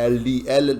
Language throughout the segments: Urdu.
LDL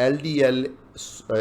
LDL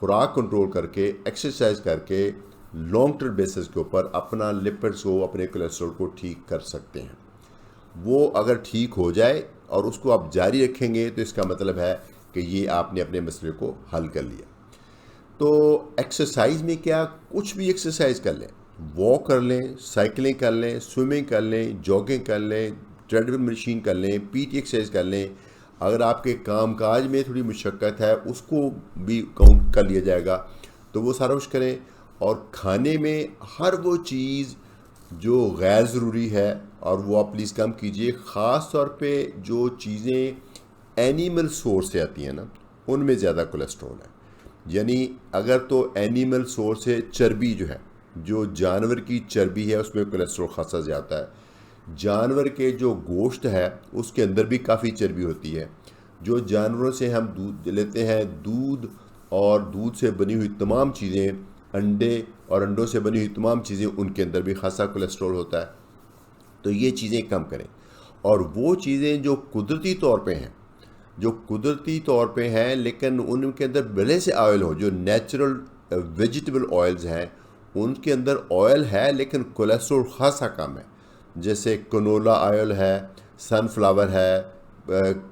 خوراک کنٹرول کر کے ایکسرسائز کر کے لانگ ٹرم بیسس کے اوپر اپنا لپڈس کو اپنے کولیسٹرول کو ٹھیک کر سکتے ہیں. وہ اگر ٹھیک ہو جائے اور اس کو آپ جاری رکھیں گے تو اس کا مطلب ہے کہ یہ آپ نے اپنے مسئلے کو حل کر لیا. تو ایکسرسائز میں کیا، کچھ بھی ایکسرسائز کر لیں، واک کر لیں، سائیکلنگ کر لیں، سوئمنگ کر لیں، جاگنگ کر لیں، ٹریڈ مل مشین کر لیں، پی ٹی ایکسرسائز کر لیں. اگر آپ کے کام کاج میں تھوڑی مشقت ہے اس کو بھی کاؤنٹ کر لیا جائے گا، تو وہ سارا کچھ کریں. اور کھانے میں ہر وہ چیز جو غیر ضروری ہے اور وہ آپ پلیز کم کیجئے. خاص طور پہ جو چیزیں اینیمل سورس سے آتی ہیں نا، ان میں زیادہ کولیسٹرول ہے. یعنی اگر تو اینیمل سورس سے چربی جو ہے، جو جانور کی چربی ہے، اس میں کولیسٹرول خاصا زیادہ ہے. جانور کے جو گوشت ہے اس کے اندر بھی کافی چربی ہوتی ہے. جو جانوروں سے ہم دودھ لیتے ہیں، دودھ اور دودھ سے بنی ہوئی تمام چیزیں، انڈے اور انڈوں سے بنی ہوئی تمام چیزیں، ان کے اندر بھی خاصا کولیسٹرول ہوتا ہے. تو یہ چیزیں کم کریں. اور وہ چیزیں جو قدرتی طور پہ ہیں، لیکن ان کے اندر بڑے سے آئل ہو، جو نیچرل ویجیٹیبل آئلز ہیں، ان کے اندر آئل ہے لیکن کولیسٹرول خاصا کم ہے. جیسے کنولا آئل ہے، سن فلاور ہے،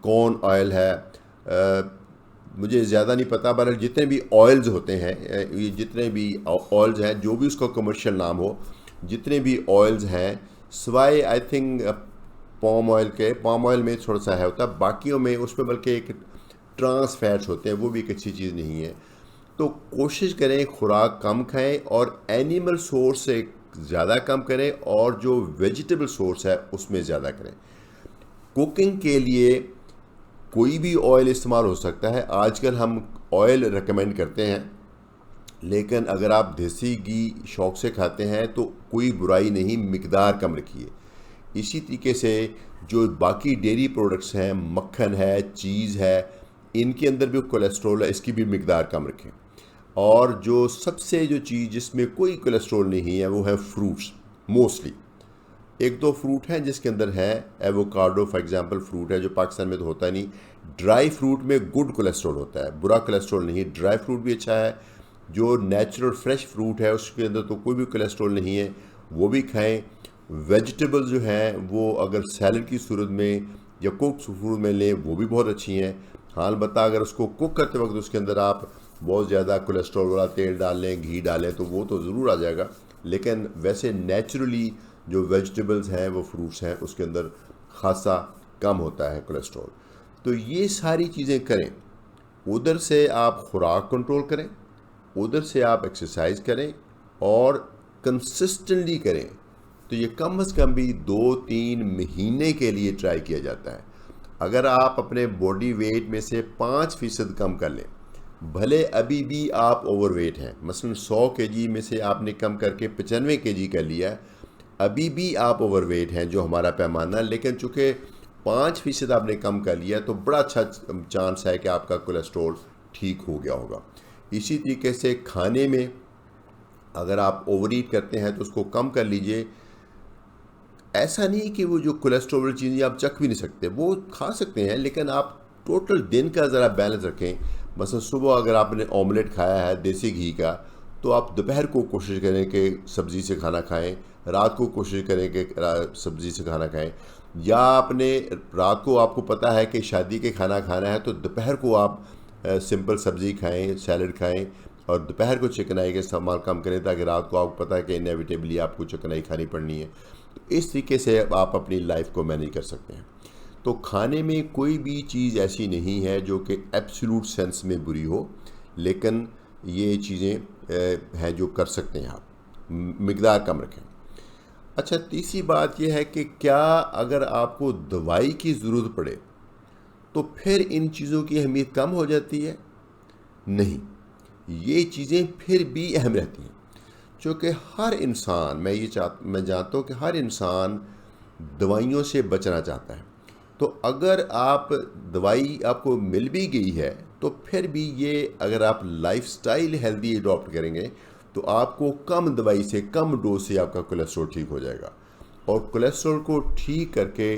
کون آئل ہے، مجھے زیادہ نہیں پتہ، بہرحال جتنے بھی آئلز ہوتے ہیں، یہ جتنے بھی آئلز ہیں، جو بھی اس کا کمرشل نام ہو، جتنے بھی آئلز ہیں، سوائے آئی تھنک پام آئل کے، پام آئل میں تھوڑا سا ہے ہوتا ہے، باقیوں میں اس میں بلکہ ایک ٹرانس فیٹس ہوتے ہیں، وہ بھی ایک اچھی چیز نہیں ہے. تو کوشش کریں خوراک کم کھائیں اور اینیمل سورس سے زیادہ کم کریں، اور جو ویجیٹیبل سورس ہے اس میں زیادہ کریں. کوکنگ کے لیے کوئی بھی آئل استعمال ہو سکتا ہے. آج کل ہم آئل ریکمینڈ کرتے ہیں، لیکن اگر آپ دیسی گھی شوق سے کھاتے ہیں تو کوئی برائی نہیں، مقدار کم رکھیے. اسی طریقے سے جو باقی ڈیری پروڈکٹس ہیں، مکھن ہے، چیز ہے، ان کے اندر بھی کولیسٹرول ہے، اس کی بھی مقدار کم رکھیں. اور جو سب سے جو چیز جس میں کوئی کولیسٹرول نہیں ہے وہ ہے فروٹس. موسٹلی ایک دو فروٹ ہیں جس کے اندر ہے، ایووکاڈو فار ایگزامپل فروٹ ہے جو پاکستان میں تو ہوتا نہیں. ڈرائی فروٹ میں گڈ کولیسٹرول ہوتا ہے، برا کولیسٹرول نہیں. ڈرائی فروٹ بھی اچھا ہے. جو نیچرل فریش فروٹ ہے اس کے اندر تو کوئی بھی کولیسٹرول نہیں ہے، وہ بھی کھائیں. ویجیٹیبل جو ہیں وہ اگر سیلڈ کی صورت میں یا کوک صورت میں لیں وہ بھی بہت اچھی ہیں. ہاں البتہ اگر اس کو کوک کرتے وقت اس کے اندر آپ بہت زیادہ کولیسٹرول والا تیل ڈال لیں، گھی ڈالیں، تو وہ تو ضرور آ جائے گا. لیکن ویسے نیچرلی جو ویجیٹیبلز ہیں، وہ فروٹس ہیں، اس کے اندر خاصا کم ہوتا ہے کولیسٹرول. تو یہ ساری چیزیں کریں. ادھر سے آپ خوراک کنٹرول کریں، ادھر سے آپ ایکسرسائز کریں اور کنسسٹنٹلی کریں. تو یہ کم از کم بھی 2-3 مہینے کے لیے ٹرائی کیا جاتا ہے. اگر آپ اپنے باڈی ویٹ میں سے 5% کم کر لیں، بھلے ابھی بھی آپ اوور ویٹ ہیں، مثلا 100 کے جی میں سے آپ نے کم کر کے 95 کے جی کر لیا ہے، ابھی بھی آپ اوور ویٹ ہیں جو ہمارا پیمانہ، لیکن چونکہ 5% آپ نے کم کر لیا تو بڑا اچھا چانس ہے کہ آپ کا کولیسٹرول ٹھیک ہو گیا ہوگا. اسی طریقے سے کھانے میں اگر آپ اوور ایٹ کرتے ہیں تو اس کو کم کر لیجئے. ایسا نہیں کہ وہ جو کولیسٹرول چیزیں آپ چکھ بھی نہیں سکتے، وہ کھا سکتے ہیں، لیکن آپ ٹوٹل دن کا ذرا بیلنس رکھیں. مثلا صبح اگر آپ نے آملیٹ کھایا ہے دیسی گھی کا، تو آپ دوپہر کو کوشش کریں کہ سبزی سے کھانا کھائیں، رات کو کوشش کریں کہ سبزی سے کھانا کھائیں. یا آپ نے رات کو آپ کو پتہ ہے کہ شادی کے کھانا کھانا ہے تو دوپہر کو آپ سمپل سبزی کھائیں، سیلڈ کھائیں، اور دوپہر کو چکنائی کا استعمال کم کریں تاکہ رات کو آپ کو پتہ ہے کہ انیویٹیبلی آپ کو چکنائی کھانی پڑنی ہے. تو اس طریقے سے آپ اپنی لائف کو مینیج کر سکتے ہیں. تو کھانے میں کوئی بھی چیز ایسی نہیں ہے جو کہ ایبسولوٹ سینس میں بری ہو، لیکن یہ چیزیں ہیں جو کر سکتے ہیں آپ. مقدار کم رکھیں. اچھا، تیسری بات یہ ہے کہ کیا اگر آپ کو دوائی کی ضرورت پڑے تو پھر ان چیزوں کی اہمیت کم ہو جاتی ہے؟ نہیں، یہ چیزیں پھر بھی اہم رہتی ہیں. چونکہ ہر انسان، میں جانتا ہوں کہ ہر انسان دوائیوں سے بچنا چاہتا ہے. تو اگر آپ دوائی آپ کو مل بھی گئی ہے تو پھر بھی یہ اگر آپ لائف سٹائل ہیلدی اڈاپٹ کریں گے تو آپ کو کم دوائی سے، کم ڈوز سے آپ کا کولیسٹرول ٹھیک ہو جائے گا. اور کولیسٹرول کو ٹھیک کر کے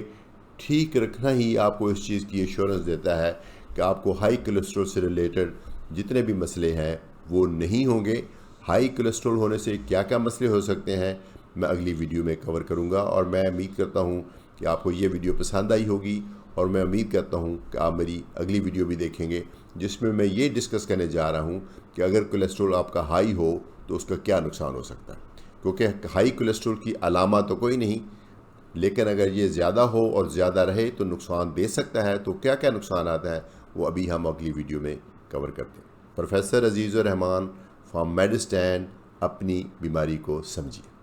ٹھیک رکھنا ہی آپ کو اس چیز کی ایشورنس دیتا ہے کہ آپ کو ہائی کولیسٹرول سے ریلیٹڈ جتنے بھی مسئلے ہیں وہ نہیں ہوں گے۔ ہائی کولیسٹرول ہونے سے کیا کیا مسئلے ہو سکتے ہیں میں اگلی ویڈیو میں کور کروں گا، اور میں امید کرتا ہوں کہ آپ کو یہ ویڈیو پسند آئی ہوگی، اور میں امید کرتا ہوں کہ آپ میری اگلی ویڈیو بھی دیکھیں گے جس میں یہ ڈسکس کرنے جا رہا ہوں کہ اگر کولیسٹرول آپ کا ہائی ہو تو اس کا کیا نقصان ہو سکتا ہے، کیونکہ ہائی کولیسٹرول کی علامات تو کوئی نہیں، لیکن اگر یہ زیادہ ہو اور زیادہ رہے تو نقصان دے سکتا ہے۔ تو کیا کیا نقصانات ہیں وہ ابھی ہم اگلی ویڈیو میں کور کرتے ہیں۔ پروفیسر عزیز الرحمان فرام میڈسٹینڈ، اپنی بیماری کو سمجھیے۔